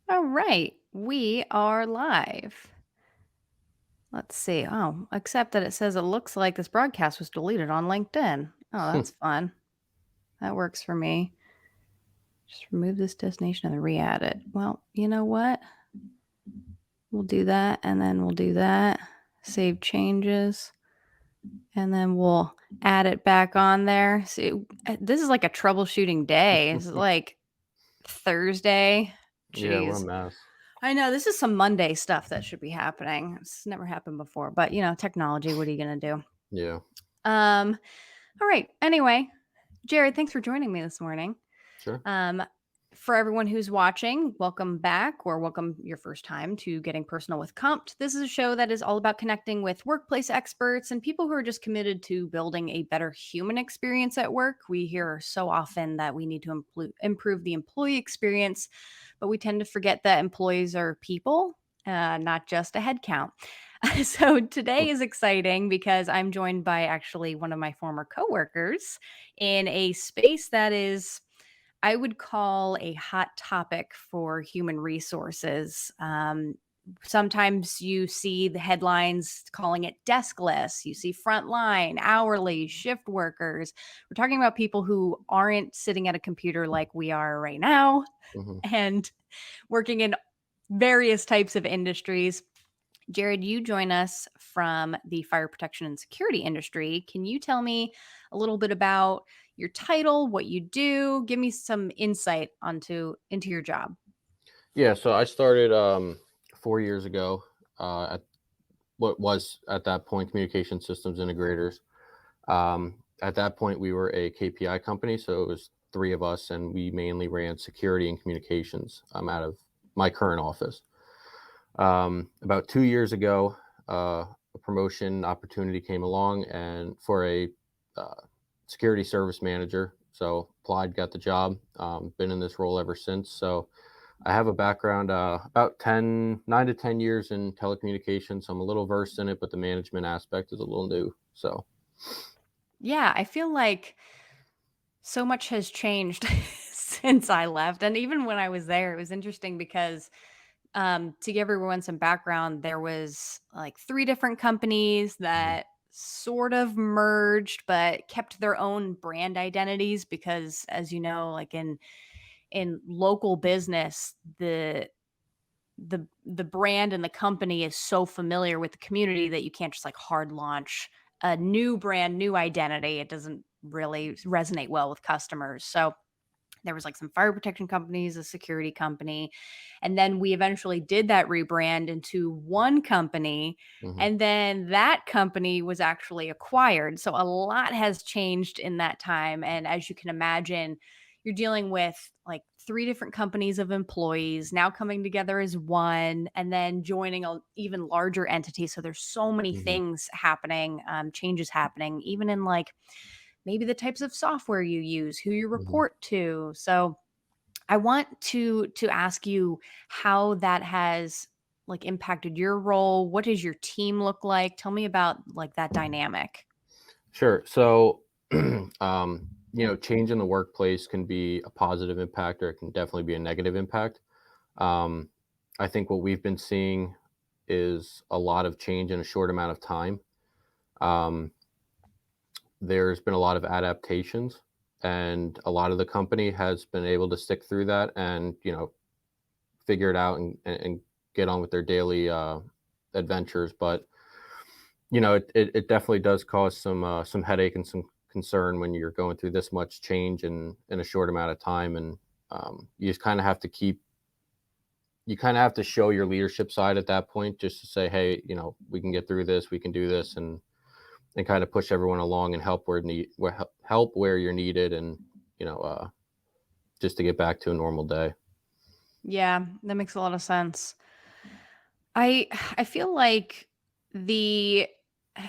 All right, we are live. Let's see. Oh, except that it says it looks like this broadcast was deleted on LinkedIn. Oh, that's fun. That works for me. Just remove this destination and then re-add it. Well, you know what? We'll do that and then we'll do that. Save changes. And then we'll add it back on there. See, this is like a troubleshooting day. It's like Thursday. Yeah, we're a Jeez. mess. I know this is some Monday stuff that should be happening. It's never happened before, but technology, what are you going to do? Yeah, Um, all right. Anyway, Jarrad, thanks for joining me this morning. sure. Um, for everyone who's watching, welcome back or welcome your first time to Getting Personal with Compt. This is a show that is all about connecting with workplace experts and people who are just committed to building a better human experience at work. We hear so often that we need to improve the employee experience, but we tend to forget that employees are people, not just a headcount. So today is exciting because I'm joined by actually one of my former coworkers in a space that is, I would call, a hot topic for human resources. Sometimes you see the headlines calling it deskless. You see frontline, hourly, shift workers. We're talking about people who aren't sitting at a computer like we are right now hmm and working in various types of industries. Jarrad, you join us from the fire protection and security industry. Can you tell me a little bit about your title, what you do? Give me some insight into your job. Yeah, so I started 4 years ago at what was at that point communication systems integrators. At that point, we were a KPI company, so it was three of us, and we mainly ran security and communications out of my current office. About 2 years ago, a promotion opportunity came along, and for a uh, security service manager. So applied, got the job. Been in this role ever since. So I have a background about 9 to 10 years in telecommunications. So I'm a little versed in it, but the management aspect is a little new. So Yeah, I feel like so much has changed since I left. And even when I was there, it was interesting because to give everyone some background, there was like three different companies Mhm. that sort of merged but kept their own brand identities because, as you know, like in local business, the brand and the company is so familiar with the community that you can't just like hard launch a new brand, new identity. It doesn't really resonate well with customers. So there was like some fire protection companies, a security company, and then we eventually did that rebrand into one company, Mhm. and then that company was actually acquired. So a lot has changed in that time, and as you can imagine, you're dealing with like three different companies of employees now coming together as one and then joining a even larger entity. So there's so many Mhm. things happening, changes happening, even in like maybe the types of software you use, who you Mhm. report to. So I want to ask you how that has like impacted your role. What does your team look like? Tell me about like that dynamic. Sure. So, change in the workplace can be a positive impact, or it can definitely be a negative impact. Um, I think what we've been seeing is a lot of change in a short amount of time. Um, there's been a lot of adaptations, and a lot of the company has been able to stick through that and figure it out and get on with their daily adventures. But it definitely does cause some headache and some concern when you're going through this much change in a short amount of time, and you just kind of have to keep you kind of have to show your leadership side at that point, just to say, hey, we can get through this, we can do this, and kind of push everyone along and help where you're needed, and you know uh, just to get back to a normal day. Yeah, that makes a lot of sense. I I feel like the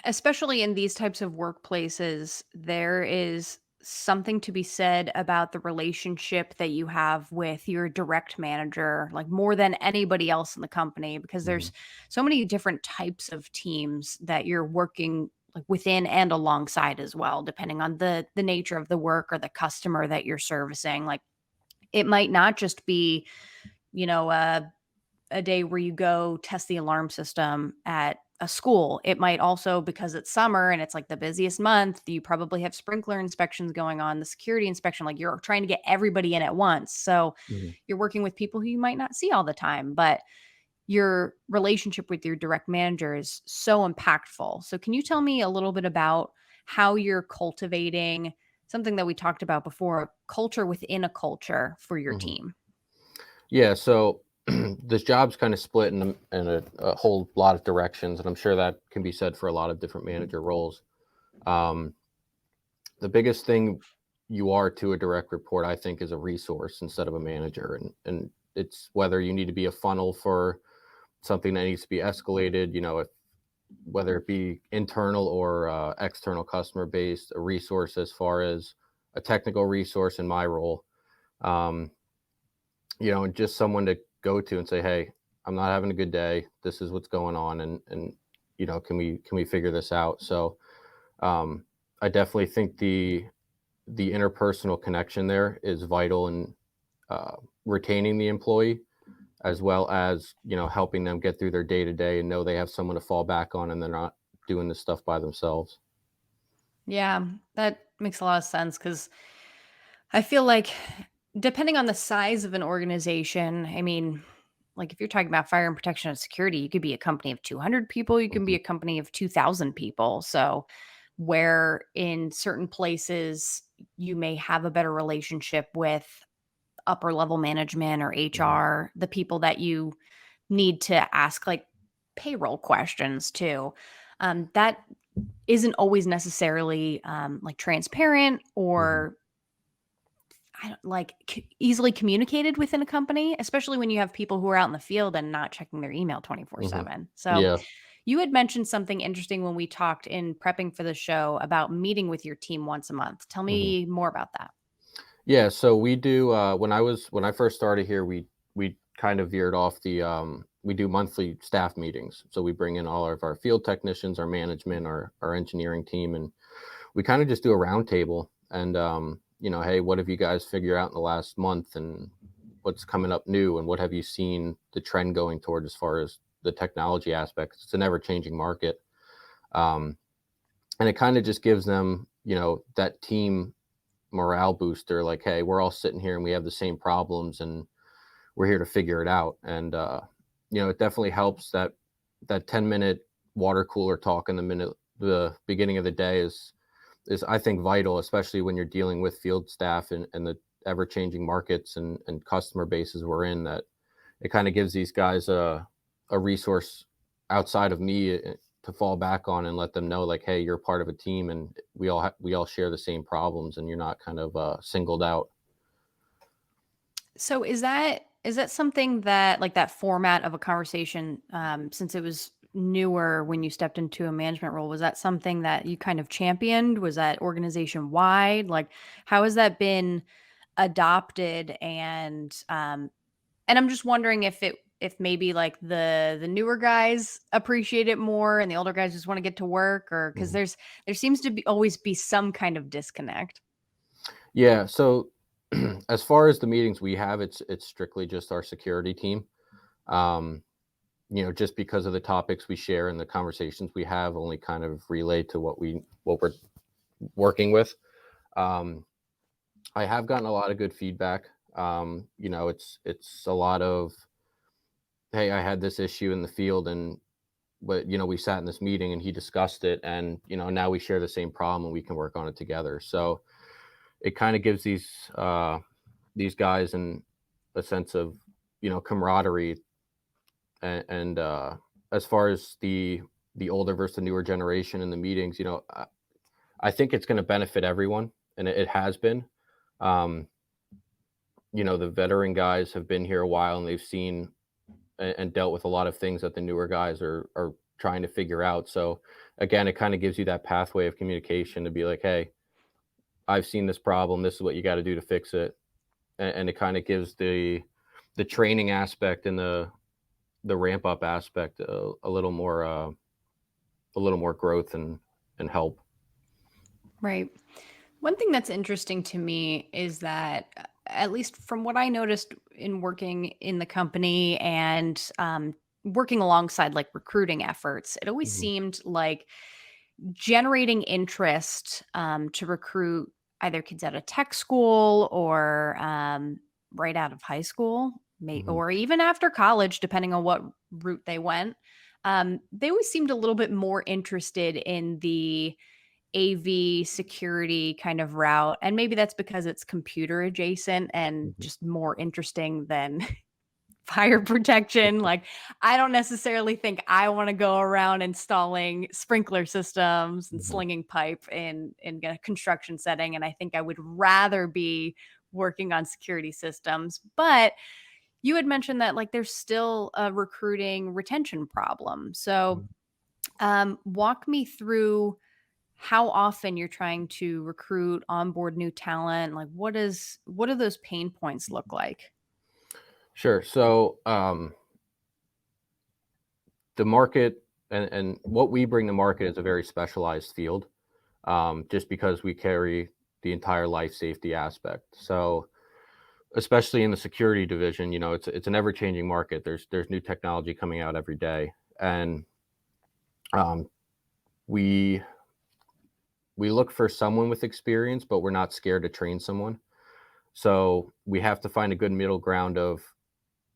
especially in these types of workplaces, there is something to be said about the relationship that you have with your direct manager, like more than anybody else in the company, because hmm there's so many different types of teams that you're working like within and alongside as well, depending on the nature of the work or the customer that you're servicing. Like it might not just be you know, a day where you go test the alarm system at a school. It might also, because it's summer and it's like the busiest month, you probably have sprinkler inspections going on, the security inspection, like you're trying to get everybody in at once. So Mhm. you're working with people who you might not see all the time, but your relationship with your direct manager is so impactful. So can you tell me a little bit about how you're cultivating something that we talked about before, culture within a culture for your Mhm. team? Yeah, so this job's kind of split in a whole lot of directions, and I'm sure that can be said for a lot of different manager roles. Um, the biggest thing you are to a direct report, I think, is a resource instead of a manager, and it's whether you need to be a funnel for something that needs to be escalated. If whether it be internal or external customer based, a resource as far as a technical resource in my role. Um, and just someone to go to and say, "Hey, I'm not having a good day. This is what's going on, and can we figure this out?" So um, I definitely think the interpersonal connection there is vital in uh, retaining the employee, as well as helping them get through their day to day and know they have someone to fall back on, and they're not doing this stuff by themselves. Yeah, that makes a lot of sense because I feel like depending on the size of an organization, I mean, like if you're talking about fire and protection and security, you could be a company of 200 people, you can be Mhm. a company of 2,000 people. So, where in certain places you may have a better relationship with upper level management or Mhm. HR, the people that you need to ask like payroll questions to. That isn't always necessarily like transparent Mhm. or I don't like easily communicated within a company, especially when you have people who are out in the field and not checking their email Mhm. 24/7. So, Yeah. you had mentioned something interesting when we talked in prepping for the show about meeting with your team once a month. Tell Mhm. me more about that. Yeah, so we do when I first started here, we kind of veered off we do monthly staff meetings. So we bring in all of our field technicians, our management, our engineering team, and we kind of just do a roundtable and hey, what have you guys figured out in the last month, and what's coming up new, and what have you seen the trend going toward as far as the technology aspect? It's an ever changing market. Um, and it kind of just gives them, that team morale booster, like, hey, we're all sitting here and we have the same problems, and we're here to figure it out. And it definitely helps that 10-minute water cooler talk in the beginning of the day is I think vital, especially when you're dealing with field staff and the ever changing markets and customer bases we're in. That it kind of gives these guys a resource outside of me to fall back on and let them know, like, hey, you're part of a team, and we all share the same problems, and you're not kind of singled out. So is that something that like that format of a conversation since it was newer when you stepped into a management role, was that something that you kind of championed? Was that organization wide? Like how has that been adopted and I'm just wondering if maybe like the newer guys appreciate it more and the older guys just want to get to work or cuz Mhm. there seems to be always be some kind of disconnect. Yeah. So as far as the meetings we have, it's strictly just our security team. Um, just because of the topics we share and the conversations we have only kind of relate to what we're working with. Um, I have gotten a lot of good feedback. It's a lot of, hey, I had this issue in the field, and but we sat in this meeting and he discussed it, and now we share the same problem and we can work on it together. So it kind of gives these guys a sense of camaraderie, and as far as the older versus the newer generation in the meetings, I think it's going to benefit everyone, and it has been. Um, the veteran guys have been here a while, and they've seen and dealt with a lot of things that the newer guys are trying to figure out. So again, it kind of gives you that pathway of communication to be like, hey, I've seen this problem. This is what you got to do to fix it, and it kind of gives the training aspect and the ramp up aspect a little more growth and help. Right. One thing that's interesting to me is that at least from what I noticed in working in the company and working alongside like recruiting efforts, it always Mhm, seemed like generating interest to recruit either kids out of tech school or right out of high school, mhm, or even after college, depending on what route they went. They always seemed a little bit more interested in the AV security kind of route. And maybe that's because it's computer adjacent and mhm, just more interesting than fire protection. Like, I don't necessarily think I want to go around installing sprinkler systems and mhm, slinging pipe in a construction setting. And I think I would rather be working on security systems. But you had mentioned that like there's still a recruiting retention problem. So mhm, walk me through how often you're trying to recruit, onboard new talent. Like what do those pain points look mhm. like? Sure. So, the market and what we bring to market is a very specialized field, just because we carry the entire life safety aspect. So, especially in the security division, it's an ever changing market. There's new technology coming out every day, and um, we we look for someone with experience, but we're not scared to train someone. So we have to find a good middle ground of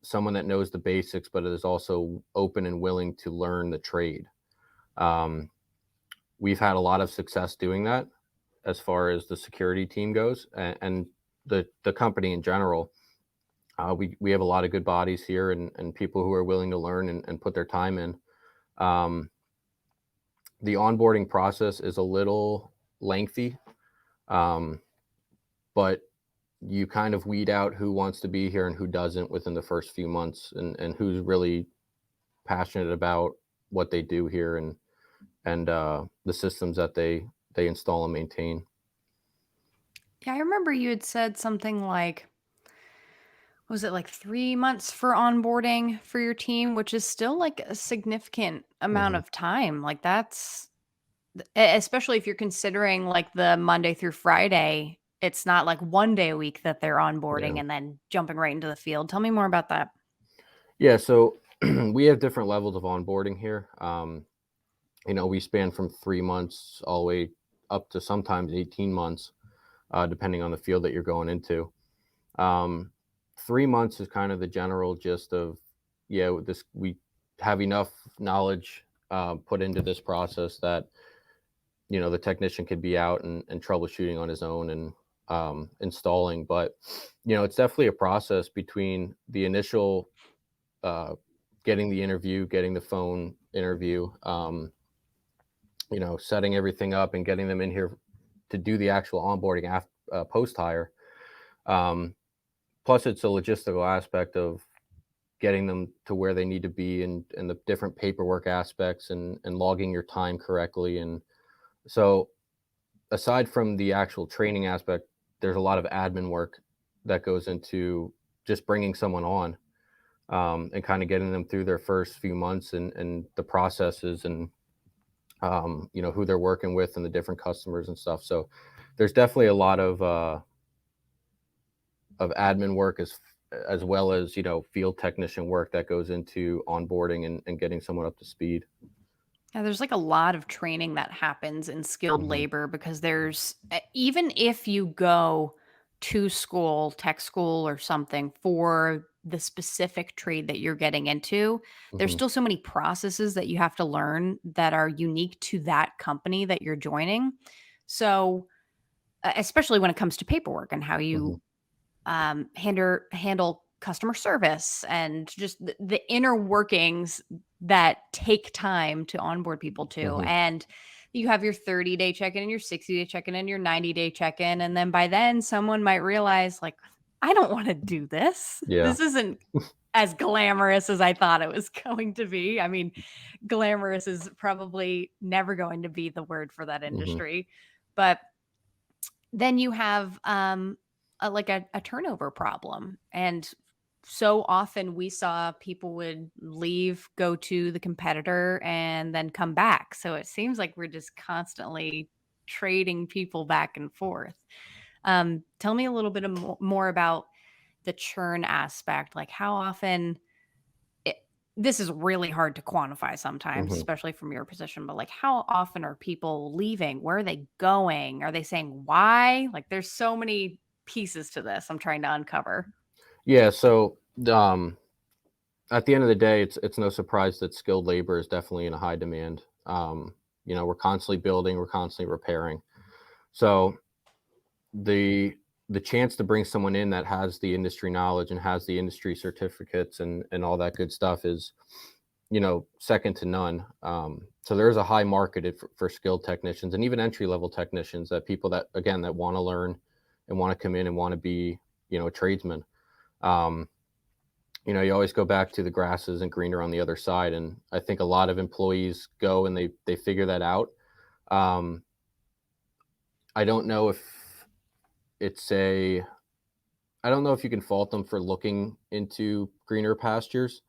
someone that knows the basics, but is also open and willing to learn the trade. Um, we've had a lot of success doing that as far as the security team goes, and the company in general. We have a lot of good bodies here, and people who are willing to learn and put their time in. Um, the onboarding process is a little lengthy, um, but you kind of weed out who wants to be here and who doesn't within the first few months, and who's really passionate about what they do here and the systems that they install and maintain. Yeah, I remember you had said something like, was it like 3 months for onboarding for your team, which is still like a significant amount Hmm. of time. Like especially if you're considering like the Monday through Friday, it's not like 1 day a week that they're onboarding Yeah. and then jumping right into the field. Tell me more about that. Yeah. So we have different levels of onboarding here. We span from 3 months all the way up to sometimes 18 months, depending on the field that you're going into. Um, 3 months is kind of the general gist of, yeah, this we have enough knowledge put into this process that the technician could be out and troubleshooting on his own and installing. But it's definitely a process between the initial uh, getting the interview, getting the phone interview, setting everything up and getting them in here to do the actual onboarding post hire. Um, Plus, it's a logistical aspect of getting them to where they need to be and the different paperwork aspects and logging your time correctly. And so, aside from the actual training aspect, there's a lot of admin work that goes into just bringing someone on, and kind of getting them through their first few months and the processes and who they're working with and the different customers and stuff. So there's definitely a lot of admin work as well as field technician work that goes into onboarding and getting someone up to speed. Yeah, there's like a lot of training that happens in skilled Hmm. labor because even if you go to school, tech school or something for the specific trade that you're getting into, there's Hmm. still so many processes that you have to learn that are unique to that company that you're joining. So, especially when it comes to paperwork and how Hmm. you handle customer service and just the inner workings that take time to onboard people to. Hmm. And you have your 30-day check-in and your 60-day check-in and your 90-day check-in. And then by then someone might realize, like, I don't want to do this. Yeah. This isn't as glamorous as I thought it was going to be. I mean, glamorous is probably never going to be the word for that Hmm. industry. But then you have a turnover problem. And so often we saw people would leave, go to the competitor, and then come back. So it seems like we're just constantly trading people back and forth. Tell me a little bit more about the churn aspect. Like, how often it, this is really hard to quantify sometimes, Mhm. especially from your position, but like, how often are people leaving? Where are they going? Are they saying why? Like, there's so many pieces to this I'm trying to uncover. Yeah, so, at the end of the day, it's no surprise that skilled labor is definitely in a high demand. We're constantly building, we're constantly repairing. So the the chance to bring someone in that has the industry knowledge and has the industry certificates and all that good stuff is, second to none. So there is a high market for skilled technicians and even entry level technicians, that people that, again, that want to learn and want to come in and want to be, a tradesman. Um, you always go back to the grass isn't greener on the other side, and I think a lot of employees go and they figure that out. Um, I don't know if it's a I don't know if you can fault them for looking into greener pastures.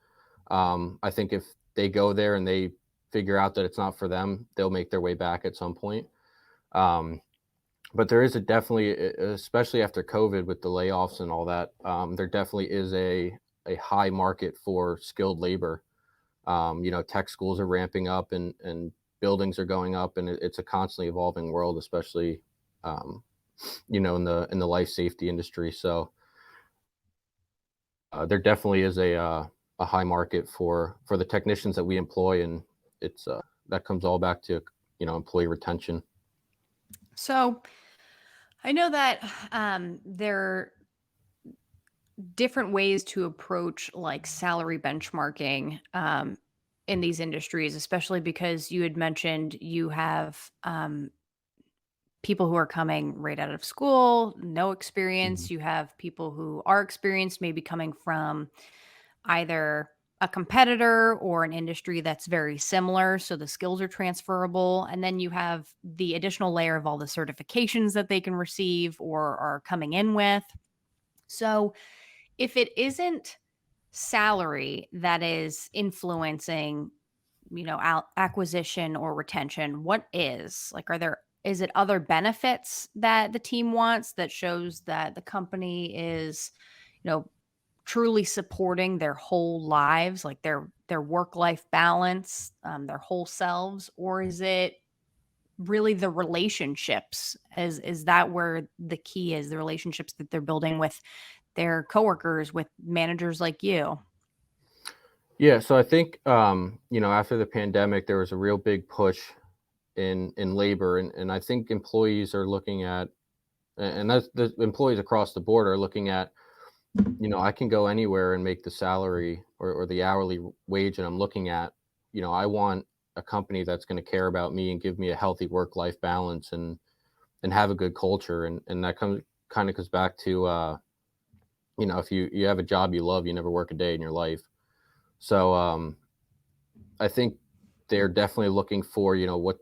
I think if they go there and they figure out that it's not for them, they'll make their way back at some point. Um, but there is a definitely, especially after COVID with the layoffs and all that, there definitely is a high market for skilled labor. Tech schools are ramping up and buildings are going up, and it's a constantly evolving world, especially, um, in the life safety industry. So there definitely is a high market for the technicians that we employ, and it's that comes all back to, employee retention. So I know that there different ways to approach like salary benchmarking in these industries, especially because you had mentioned you have people who are coming right out of school, no experience. Mhm. You have people who are experienced, maybe coming from either a competitor or an industry that's very similar. So the skills are transferable. And then you have the additional layer of all the certifications that they can receive or are coming in with. So if it isn't salary that is influencing, acquisition or retention, what is? Like, is it other benefits that the team wants that shows that the company is, you know, truly supporting their whole lives, like their work-life balance, their whole selves, or is it really the relationships? Is that where the key is, the relationships that they're building with their coworkers, with managers like you? Yeah, so I think, after the pandemic, there was a real big push in labor, and I think employees are looking at, and that's the employees across the board are looking at, I can go anywhere and make the salary or the hourly wage that I'm looking at. I want a company that's going to care about me and give me a healthy work life balance and have a good culture, and that comes kind of goes back to, if you have a job you love, you never work a day in your life. So I think they're definitely looking for,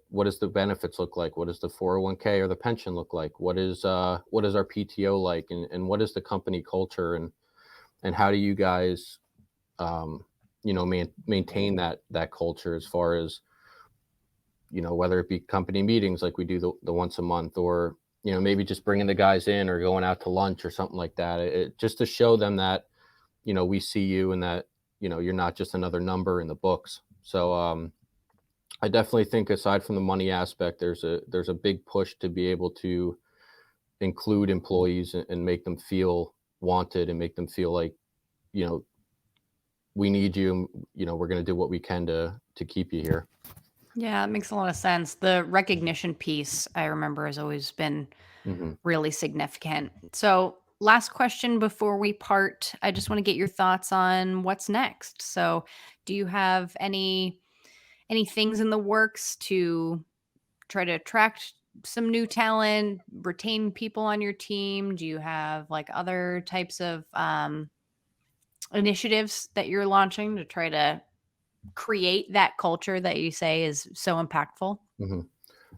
what does the benefits look like? What does the 401k or the pension look like? What is our PTO like, and what is the company culture, and how do you guys, maintain that culture, as far as, whether it be company meetings like we do the once a month, or, maybe just bringing the guys in or going out to lunch or something like that. Just to show them that, we see you, and that, you're not just another number in the books. So I definitely think, aside from the money aspect, there's a big push to be able to include employees and make them feel wanted, and make them feel like, you know we need you. We're going to do what we can to keep you here. Yeah, it makes a lot of sense. The recognition piece, I remember, has always been Hmm. really significant. So, last question before we part. I just want to get your thoughts on what's next. So, do you have any things in the works to try to attract some new talent, retain people on your team? Do you have like other types of initiatives that you're launching to try to create that culture that you say is so impactful? Hmm.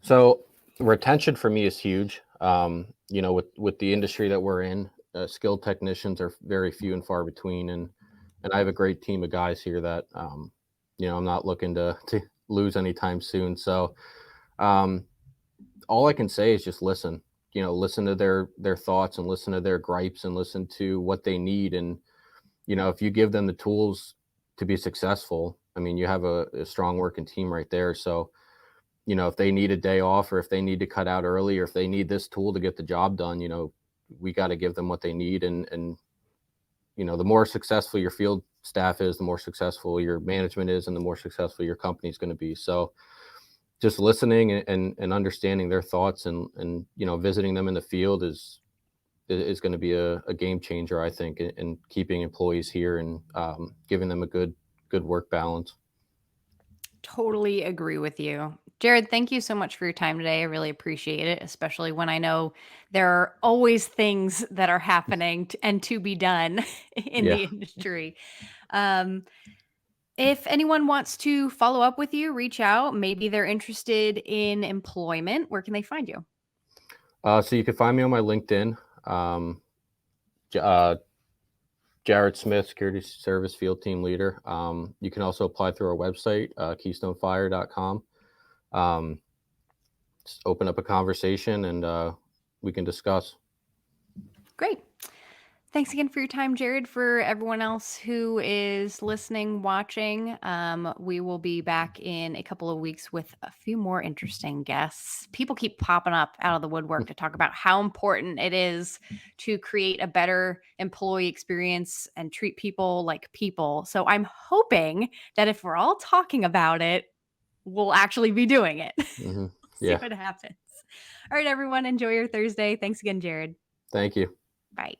So retention for me is huge. With the industry that we're in, skilled technicians are very few and far between, and I have a great team of guys here that, I'm not looking to lose anytime soon. So, um, all I can say is just listen. listen to their thoughts and listen to their gripes and listen to what they need. And if you give them the tools to be successful, I mean, you have a strong working team right there. So if they need a day off, or if they need to cut out early, or if they need this tool to get the job done, we got to give them what they need. And the more successful your field staff is, the more successful your management is, and the more successful your company is going to be. So just listening and understanding their thoughts, and visiting them in the field is going to be a game changer, I think, in keeping employees here, and giving them a good work balance. Totally agree with you. Jarrad, thank you so much for your time today. I really appreciate it, especially when I know there are always things that are happening and to be done in Yeah. the industry. Um, if anyone wants to follow up with you, reach out. Maybe they're interested in employment. Where can they find you? So you can find me on my LinkedIn, um, Jarrad Smith, Security Service Field Team Leader. You can also apply through our website, keystonefire.com. Um, just open up a conversation, and we can discuss. Great. Thanks again for your time, Jarrad. For everyone else who is listening, watching, we will be back in a couple of weeks with a few more interesting guests. People keep popping up out of the woodwork to talk about how important it is to create a better employee experience and treat people like people. So I'm hoping that if we're all talking about it, we'll actually be doing it. Hmm. See Yeah. what happens. All right, everyone, enjoy your Thursday. Thanks again, Jarrad. Thank you. Bye.